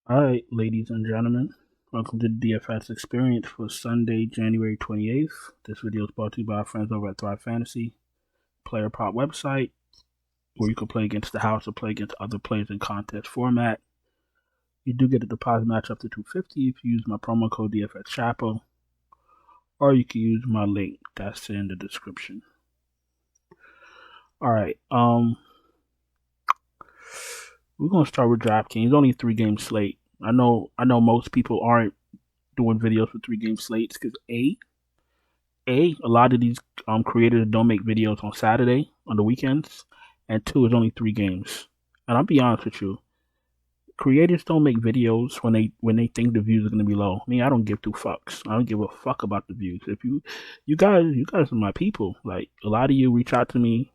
All right, ladies and gentlemen, welcome to the DFS experience for Sunday, January 28th. This video is brought to you by our friends over at Thrive Fantasy, player prop website, where you can play against the house or play against other players in contest format. You do get a deposit match up to $250 if you use my promo code DFS Chapo, or you can use my link that's in the description. All right, we're gonna start with DraftKings. Only a 3-game slate. I know most people aren't doing videos for 3-game slates because a lot of these creators don't make videos on Saturday on the weekends, and two, it's only 3 games. And I'll be honest with you, creators don't make videos when they think the views are gonna be low. I mean, I don't give two fucks. I don't give a fuck about the views. If you guys are my people. Like a lot of you reach out to me,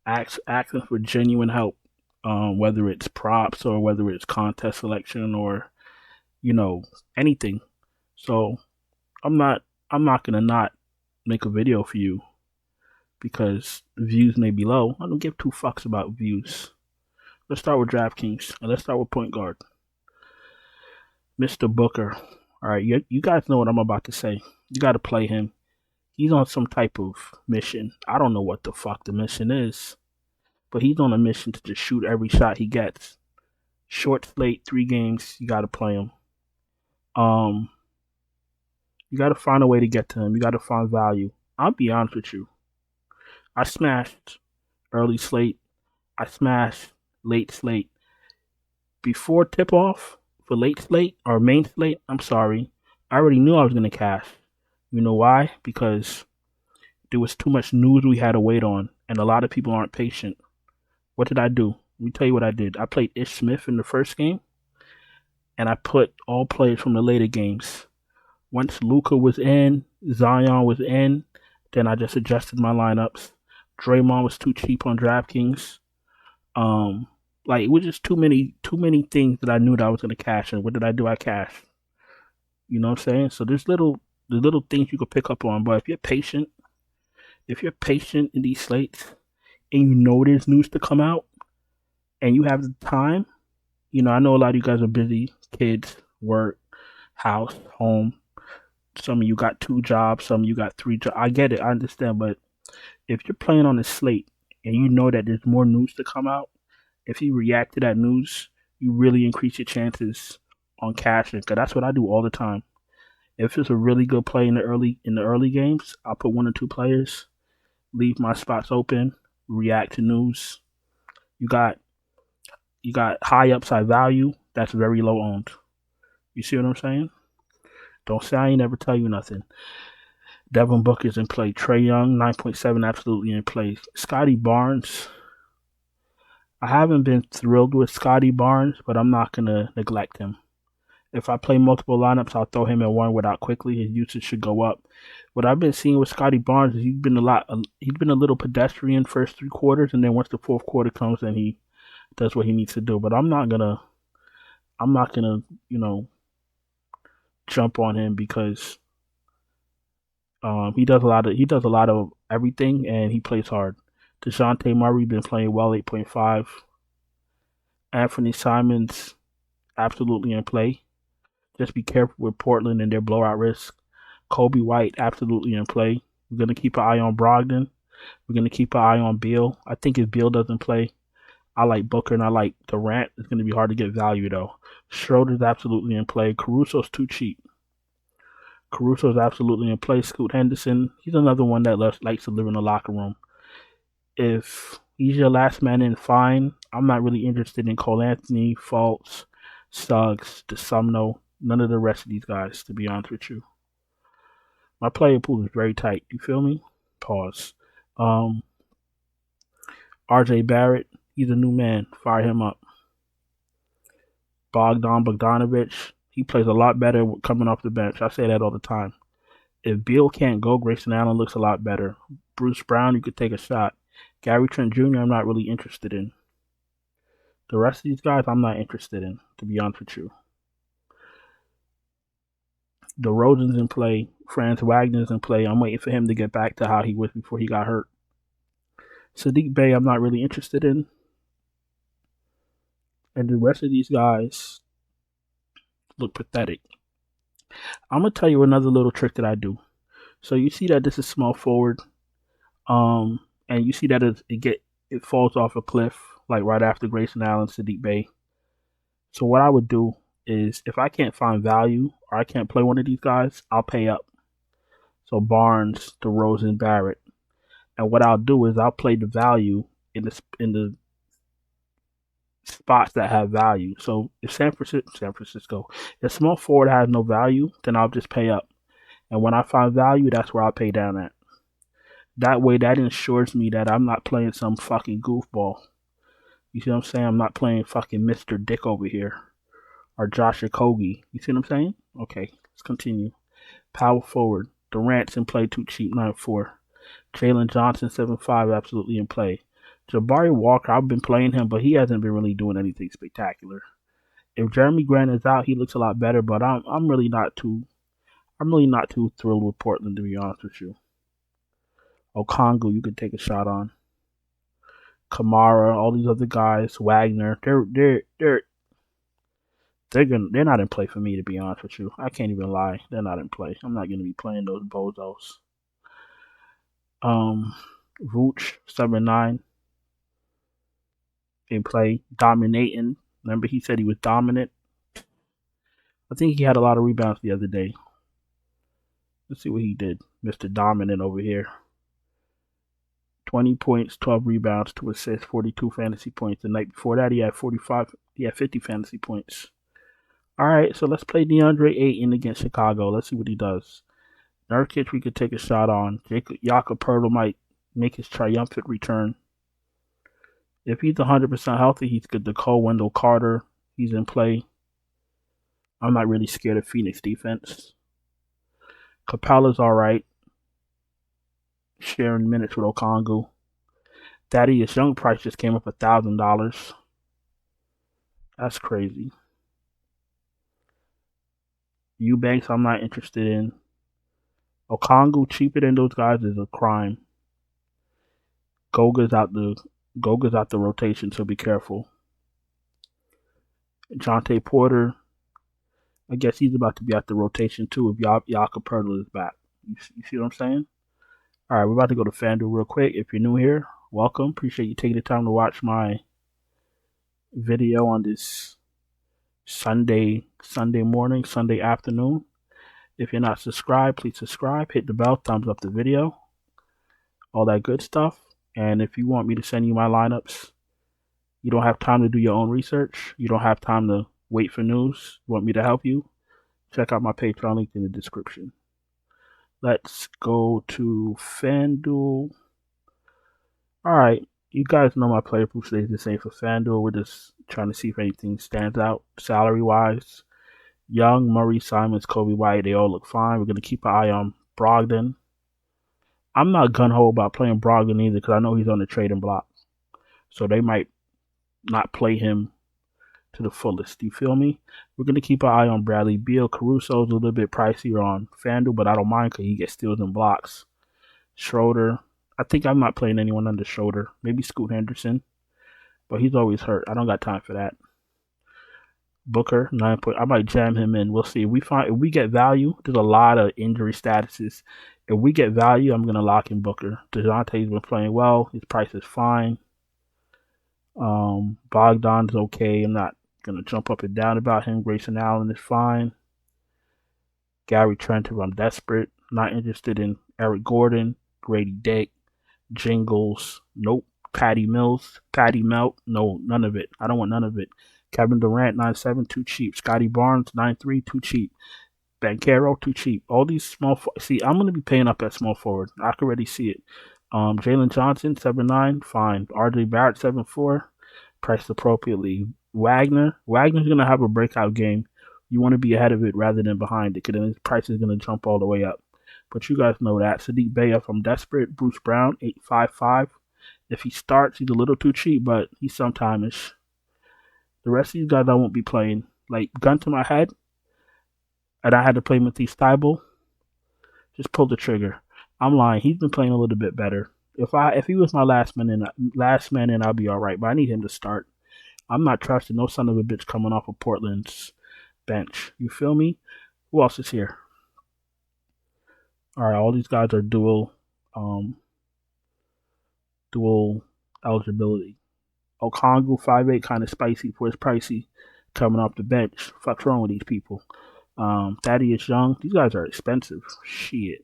asking for genuine help, whether it's props or whether it's contest selection or anything. So I'm not gonna not make a video for you because views may be low. I don't give two fucks about views. Let's start with DraftKings and let's start with point guard, Mr. Booker. All right, you guys know what I'm about to say. You got to play him. He's on some type of mission. I don't know what the fuck the mission is, but he's on a mission to just shoot every shot he gets. Short slate, 3 games. You got to play him. Um, you got to find a way to get to him. You got to find value. I'll be honest with you. I smashed early slate. I smashed late slate. Before tip off for late slate or main slate, I'm sorry. I already knew I was gonna cash. You know why? Because there was too much news we had to wait on, and a lot of people aren't patient. What did I do? Let me tell you what I did. I played Ish Smith in the first game, and I put all players from the later games. Once Luka was in, Zion was in, then I just adjusted my lineups. Draymond was too cheap on DraftKings. Like it was just too many things that I knew that I was gonna cash. And what did I do? I cashed. You know what I'm saying? So the little things you could pick up on. But if you're patient in these slates and you know there's news to come out and you have the time, I know a lot of you guys are busy, kids, work, house, home. Some of you got 2 jobs, some of you got 3 jobs. I get it, I understand, but if you're playing on a slate and you know that there's more news to come out, if you react to that news, you really increase your chances on cashing. Because that's what I do all the time. If it's a really good play in the early games, I'll put 1 or 2 players, leave my spots open, react to news. You got high upside value that's very low owned. You see what I'm saying? Don't say I ain't never tell you nothing. Devin Booker's in play. Trae Young, 9.7, absolutely in play. Scotty Barnes, I haven't been thrilled with Scotty Barnes, but I'm not gonna neglect him. If I play multiple lineups, I'll throw him in one without quickly. His usage should go up. What I've been seeing with Scotty Barnes is he's been a little pedestrian first 3 quarters, and then once the fourth quarter comes, then he does what he needs to do. But I'm not gonna jump on him because he does a lot of everything, and he plays hard. DeJounte Murray been playing well, 8.5. Anthony Simons absolutely in play. Just be careful with Portland and their blowout risk. Kobe White absolutely in play. We're gonna keep an eye on Brogdon. We're gonna keep an eye on Beal. I think if Beal doesn't play, I like Booker and I like Durant. It's gonna be hard to get value though. Schroeder's absolutely in play. Caruso's too cheap. Caruso's absolutely in play. Scoot Henderson, he's another one that likes to live in the locker room. If he's your last man in, fine. I'm not really interested in Cole Anthony, Fultz, Suggs, DeSumno, none of the rest of these guys, to be honest with you. My player pool is very tight. You feel me? Pause. Um, RJ Barrett, he's a new man. Fire him up. Bogdanovich, he plays a lot better coming off the bench. I say that all the time. If Beal can't go, Grayson Allen looks a lot better. Bruce Brown, you could take a shot. Gary Trent Jr., I'm not really interested in. The rest of these guys, I'm not interested in, to be honest with you. DeRozan's in play. Franz Wagner's in play. I'm waiting for him to get back to how he was before he got hurt. Sadiq Bey, I'm not really interested in. And the rest of these guys, look pathetic. I'm gonna tell you another little trick that I do. So you see that this is small forward, and you see that it falls off a cliff like right after Grayson Allen, Sadiq Bey. So what I would do is if I can't find value or I can't play one of these guys, I'll pay up. So Barnes, DeRozan, Barrett, and what I'll do is I'll play the value in the spots that have value. So if San Francisco, if small forward has no value, then I'll just pay up. And when I find value, that's where I'll pay down at. That way, that ensures me that I'm not playing some fucking goofball. You see what I'm saying? I'm not playing fucking Mr. Dick over here or Josh Okogie. You see what I'm saying? Okay, let's continue. Power forward. Durant's in play, too cheap, 9-4. Jalen Johnson, 7-5, absolutely in play. Jabari Walker, I've been playing him, but he hasn't been really doing anything spectacular. If Jeremy Grant is out, he looks a lot better, but I'm really not too thrilled with Portland, to be honest with you. Okongwu, you could take a shot on. Kamara, all these other guys, Wagner, they're not in play for me, to be honest with you. I can't even lie. They're not in play. I'm not gonna be playing those bozos. Vooch, 7-9. In play, dominating. Remember he said he was dominant? I think he had a lot of rebounds the other day. Let's see what he did. Mr. Dominant over here. 20 points, 12 rebounds, 2 assists, 42 fantasy points. The night before that, he had 50 fantasy points. All right, so let's play DeAndre Ayton against Chicago. Let's see what he does. Nurkic, we could take a shot on. Jakob Poeltl might make his triumphant return. If he's 100% healthy, he's good to call. Wendell Carter, he's in play. I'm not really scared of Phoenix defense. Capella's all right. Sharing minutes with Okongwu. Thaddeus Young price just came up $1,000. That's crazy. Eubanks, I'm not interested in. Okongwu cheaper than those guys is a crime. Goga's out the rotation, so be careful. Jonte Porter, I guess he's about to be out the rotation too if Jakob Poeltl is back. You see what I'm saying? All right, we're about to go to FanDuel real quick. If you're new here, welcome. Appreciate you taking the time to watch my video on this Sunday morning, Sunday afternoon. If you're not subscribed, please subscribe. Hit the bell, thumbs up the video, all that good stuff. And if you want me to send you my lineups, you don't have time to do your own research. You don't have time to wait for news. You want me to help you? Check out my Patreon link in the description. Let's go to FanDuel. All right, you guys know my player pool stays the same for FanDuel. We're just trying to see if anything stands out salary-wise. Young, Murray, Simons, Kobe White, they all look fine. We're going to keep an eye on Brogdon. I'm not gun-ho about playing Brogdon either because I know he's on the trading block. So they might not play him to the fullest. Do you feel me? We're going to keep an eye on Bradley Beal. Caruso's a little bit pricier on FanDuel, but I don't mind because he gets steals and blocks. Schroeder. I think I'm not playing anyone under Schroeder. Maybe Scoot Henderson, but he's always hurt. I don't got time for that. Booker, 9 point. I might jam him in. We'll see. If we get value, there's a lot of injury statuses. If we get value, I'm going to lock in Booker. DeJounte's been playing well. His price is fine. Bogdan's okay. I'm not going to jump up and down about him. Grayson Allen is fine. Gary Trent, if I'm desperate. Not interested in Eric Gordon, Grady Dick, Jingles. Nope. Patty Mills. Patty Melt. No, none of it. I don't want none of it. Kevin Durant, 9-7, too cheap. Scotty Barnes, 9-3, too cheap. Banchero, too cheap. All these small... See, I'm going to be paying up at small forward. I can already see it. Jalen Johnson, 7-9, fine. RJ Barrett, 7-4, priced appropriately. Wagner's going to have a breakout game. You want to be ahead of it rather than behind it, because then his price is going to jump all the way up. But you guys know that. Sadiq Bey, if I'm desperate. Bruce Brown, 8.55. If he starts, he's a little too cheap, but he's sometime-ish. The rest of these guys I won't be playing. Like, gun to my head, and I had to play Matisse Thybulle, just pull the trigger. I'm lying. He's been playing a little bit better. If he was my last man in, I'll be all right. But I need him to start. I'm not trusting no son of a bitch coming off of Portland's bench. You feel me? Who else is here? All right, all these guys are dual eligibility. Okongu 5'8", kind of spicy for his pricey, coming off the bench. Fuck's wrong with these people? Thaddeus Young. These guys are expensive. Shit.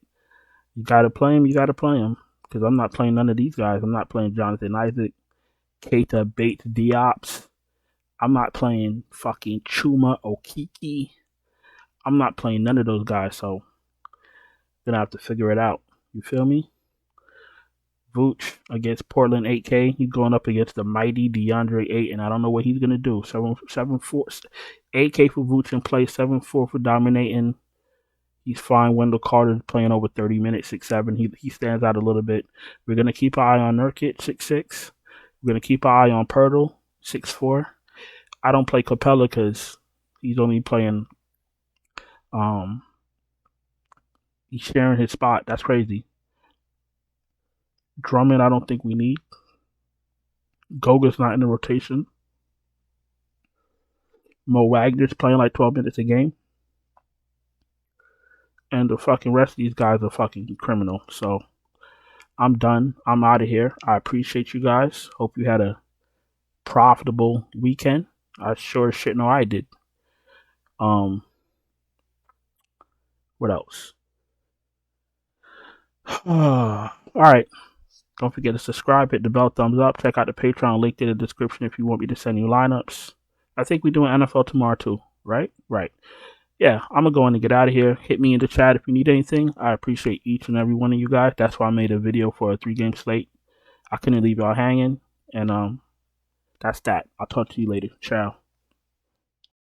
You gotta play him. You gotta play him. Because I'm not playing none of these guys. I'm not playing Jonathan Isaac, Keita Bates Diops. I'm not playing fucking Chuma Okiki. I'm not playing none of those guys. So gonna have to figure it out. You feel me? Vooch against Portland 8K. He's going up against the mighty DeAndre 8, and I don't know what he's gonna do. 7-4, 8K for Vooch in play, 7-4 for dominating. He's fine. Wendell Carter playing over 30 minutes, 6'7". He stands out a little bit. We're gonna keep an eye on Nurkic, 6'6". We're gonna keep an eye on Pirtle, 6'4". I don't play Capella because he's only playing. He's sharing his spot. That's crazy. Drummond, I don't think we need. Goga's not in the rotation. Mo Wagner's playing like 12 minutes a game. And the fucking rest of these guys are fucking criminal. So I'm done. I'm out of here. I appreciate you guys. Hope you had a profitable weekend. I sure as shit know I did. What else? All right. Don't forget to subscribe, hit the bell, thumbs up. Check out the Patreon link in the description if you want me to send you lineups. I think we're doing NFL tomorrow too, right? Right. Yeah, I'm going to go in and get out of here. Hit me in the chat if you need anything. I appreciate each and every one of you guys. That's why I made a video for a 3-game slate. I couldn't leave y'all hanging. And that's that. I'll talk to you later. Ciao.